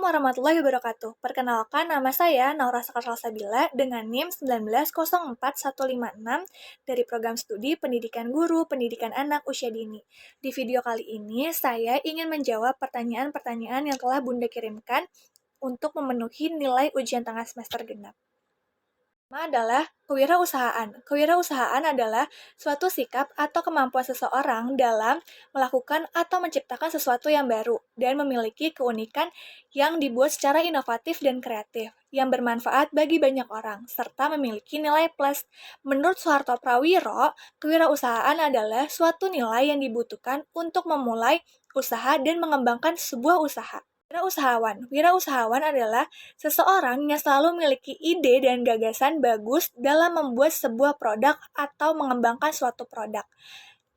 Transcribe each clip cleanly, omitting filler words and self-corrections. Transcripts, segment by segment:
warahmatullahi wabarakatuh. Perkenalkan, nama saya Naura Sakarsalsabila dengan NIM 1904156 dari Program Studi Pendidikan Guru, Pendidikan Anak Usia Dini. Di video kali ini, saya ingin menjawab pertanyaan-pertanyaan yang telah Bunda kirimkan untuk memenuhi nilai ujian tengah semester genap. Pertama adalah kewirausahaan. Kewirausahaan adalah suatu sikap atau kemampuan seseorang dalam melakukan atau menciptakan sesuatu yang baru dan memiliki keunikan yang dibuat secara inovatif dan kreatif, yang bermanfaat bagi banyak orang, serta memiliki nilai plus. Menurut Soeharto Prawiro, kewirausahaan adalah suatu nilai yang dibutuhkan untuk memulai usaha dan mengembangkan sebuah usaha. Wirausahawan adalah seseorang yang selalu memiliki ide dan gagasan bagus dalam membuat sebuah produk atau mengembangkan suatu produk.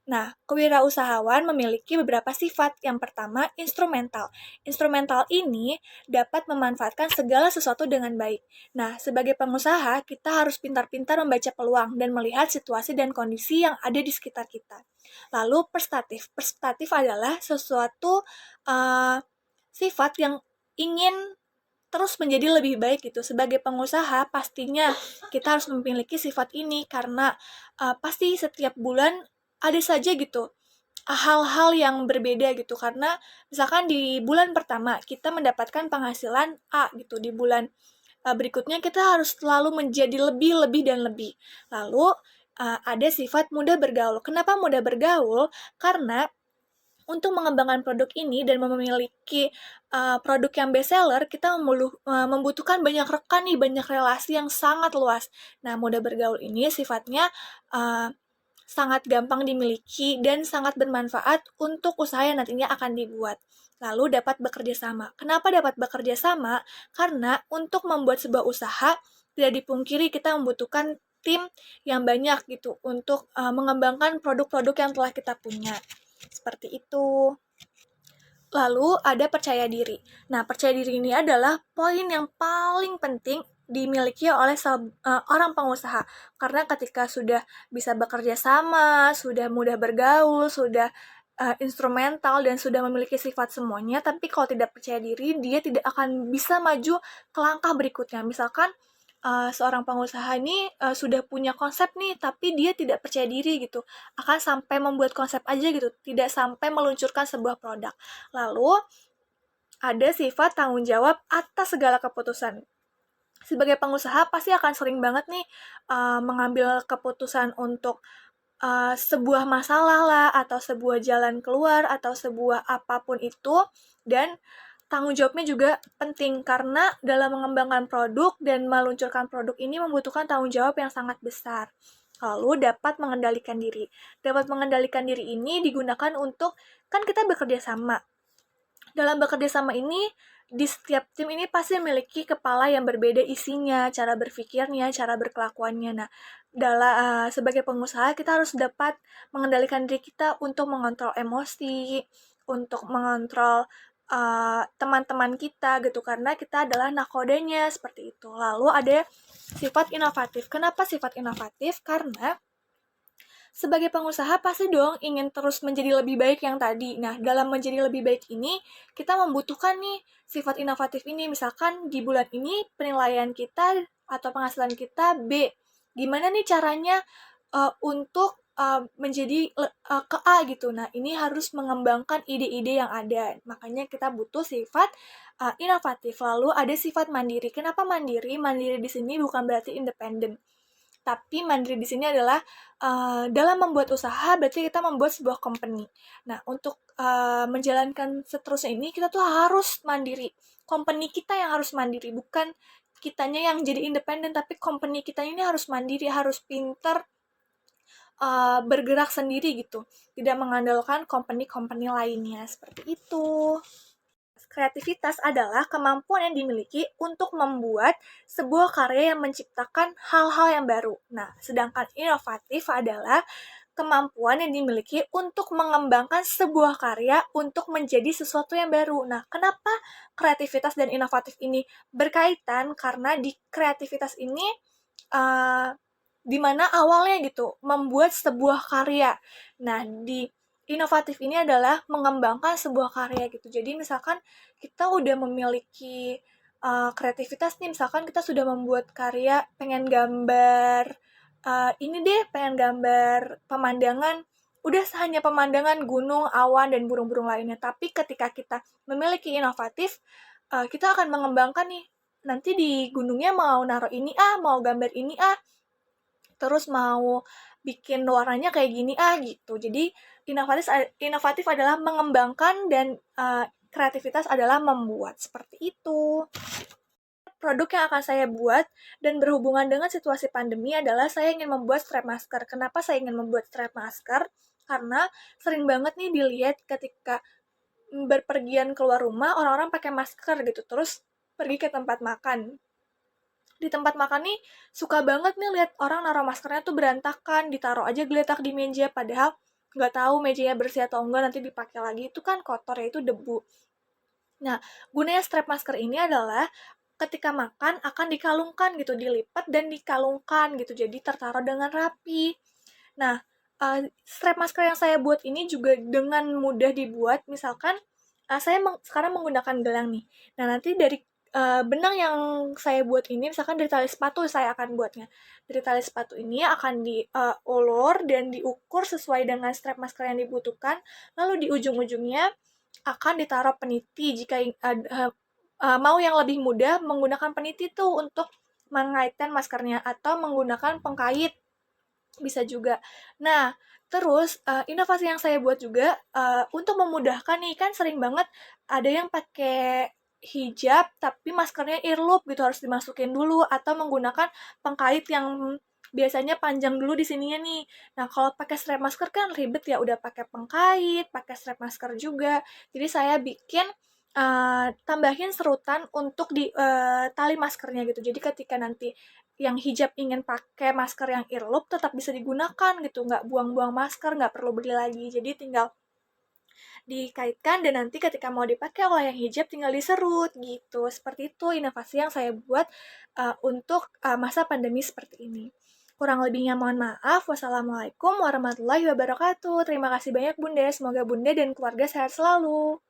Nah, kewirausahawan memiliki beberapa sifat. Yang pertama, instrumental. Instrumental ini dapat memanfaatkan segala sesuatu dengan baik. Nah, sebagai pengusaha, kita harus pintar-pintar membaca peluang dan melihat situasi dan kondisi yang ada di sekitar kita. Lalu, prestatif. Prestatif adalah sesuatu sifat yang ingin terus menjadi lebih baik gitu. Sebagai pengusaha, pastinya kita harus memiliki sifat ini karena pasti setiap bulan ada saja gitu hal-hal yang berbeda gitu. Karena misalkan di bulan pertama kita mendapatkan penghasilan A gitu, di bulan berikutnya kita harus selalu menjadi lebih dan lebih. Lalu ada sifat mudah bergaul. Kenapa mudah bergaul? Karena untuk mengembangkan produk ini dan memiliki produk yang best seller, kita membutuhkan banyak rekan nih, banyak relasi yang sangat luas. Nah, mudah bergaul ini sifatnya sangat gampang dimiliki dan sangat bermanfaat untuk usaha yang nantinya akan dibuat. Lalu dapat bekerja sama. Kenapa dapat bekerja sama? Karena untuk membuat sebuah usaha, tidak dipungkiri kita membutuhkan tim yang banyak gitu untuk mengembangkan produk-produk yang telah kita punya. Seperti itu. Lalu ada percaya diri. Nah, percaya diri ini adalah poin yang paling penting dimiliki oleh orang pengusaha. Karena ketika sudah bisa bekerja sama, sudah mudah bergaul, sudah instrumental, dan sudah memiliki sifat semuanya, tapi kalau tidak percaya diri, dia tidak akan bisa maju ke langkah berikutnya. Misalkan seorang pengusaha ini sudah punya konsep nih, tapi dia tidak percaya diri gitu, akan sampai membuat konsep aja gitu, tidak sampai meluncurkan sebuah produk. Lalu ada sifat tanggung jawab atas segala keputusan. Sebagai pengusaha pasti akan sering banget nih mengambil keputusan untuk sebuah masalah lah, atau sebuah jalan keluar, atau sebuah apapun itu, dan tanggung jawabnya juga penting karena dalam mengembangkan produk dan meluncurkan produk ini membutuhkan tanggung jawab yang sangat besar. Lalu dapat mengendalikan diri. Dapat mengendalikan diri ini digunakan untuk, kan kita bekerja sama. Dalam bekerja sama ini, di setiap tim ini pasti memiliki kepala yang berbeda isinya, cara berpikirnya, cara berkelakuannya. Nah, sebagai pengusaha kita harus dapat mengendalikan diri kita untuk mengontrol emosi, untuk mengontrol teman-teman kita gitu, karena kita adalah nakodanya seperti itu. Lalu ada sifat inovatif. Kenapa sifat inovatif? Karena sebagai pengusaha pasti dong ingin terus menjadi lebih baik yang tadi. Nah, dalam menjadi lebih baik ini, kita membutuhkan nih sifat inovatif ini. Misalkan di bulan ini penilaian kita atau penghasilan kita B. Gimana nih caranya untuk menjadi ke A gitu. Nah, ini harus mengembangkan ide-ide yang ada. Makanya kita butuh sifat inovatif. Lalu ada sifat mandiri. Kenapa mandiri? Mandiri di sini bukan berarti independen. Tapi mandiri di sini adalah dalam membuat usaha berarti kita membuat sebuah company. Nah, untuk menjalankan seterusnya ini kita tuh harus mandiri. Company kita yang harus mandiri, bukan kitanya yang jadi independen, tapi company kita ini harus mandiri, harus pintar bergerak sendiri gitu. Tidak mengandalkan company-company lainnya, seperti itu. Kreativitas adalah kemampuan yang dimiliki untuk membuat sebuah karya yang menciptakan hal-hal yang baru. Nah, sedangkan inovatif adalah kemampuan yang dimiliki untuk mengembangkan sebuah karya untuk menjadi sesuatu yang baru. Nah, kenapa kreativitas dan inovatif ini berkaitan? Karena di kreativitas ini di mana awalnya gitu membuat sebuah karya. Nah, di inovatif ini adalah mengembangkan sebuah karya gitu. Jadi misalkan kita udah memiliki kreativitas nih, misalkan kita sudah membuat karya, pengen gambar ini deh, pengen gambar pemandangan, udah hanya pemandangan gunung, awan, dan burung-burung lainnya. Tapi ketika kita memiliki inovatif, kita akan mengembangkan nih, nanti di gunungnya mau naruh ini mau gambar ini terus mau bikin warnanya kayak gini gitu. Jadi inovatif adalah mengembangkan dan kreativitas adalah membuat, seperti itu. Produk yang akan saya buat dan berhubungan dengan situasi pandemi adalah saya ingin membuat strap masker. Kenapa saya ingin membuat strap masker? Karena sering banget nih dilihat ketika berpergian keluar rumah, orang-orang pakai masker gitu, terus pergi ke tempat makan. Di tempat makan nih, suka banget nih lihat orang naruh maskernya tuh berantakan, ditaruh aja geletak di meja, padahal nggak tahu mejanya bersih atau enggak, nanti dipakai lagi, itu kan kotor ya, itu debu. Nah, gunanya strap masker ini adalah ketika makan akan dikalungkan gitu, dilipat dan dikalungkan gitu, jadi tertaruh dengan rapi. Nah, strap masker yang saya buat ini juga dengan mudah dibuat, misalkan saya sekarang menggunakan gelang nih. Nah, nanti dari benang yang saya buat ini, misalkan dari tali sepatu saya akan buatnya. Dari tali sepatu ini akan diulur dan diukur sesuai dengan strap masker yang dibutuhkan, lalu di ujung-ujungnya akan ditaruh peniti jika mau yang lebih mudah menggunakan peniti tuh untuk mengaitkan maskernya atau menggunakan pengkait bisa juga. Nah, terus inovasi yang saya buat juga untuk memudahkan nih, kan sering banget ada yang pakai hijab tapi maskernya earlobe gitu, harus dimasukin dulu atau menggunakan pengkait yang biasanya panjang dulu di sininya nih. Nah, kalau pakai strap masker kan ribet ya, udah pakai pengkait, pakai strap masker juga. Jadi saya bikin tambahin serutan untuk di tali maskernya gitu. Jadi ketika nanti yang hijab ingin pakai masker yang earlobe tetap bisa digunakan gitu, nggak buang-buang masker, nggak perlu beli lagi. Jadi tinggal dikaitkan dan nanti ketika mau dipakai oleh yang hijab tinggal diserut gitu. Seperti itu inovasi yang saya buat untuk masa pandemi seperti ini. Kurang lebihnya mohon maaf. Wassalamualaikum warahmatullahi wabarakatuh. Terima kasih banyak Bunda. Semoga Bunda dan keluarga sehat selalu.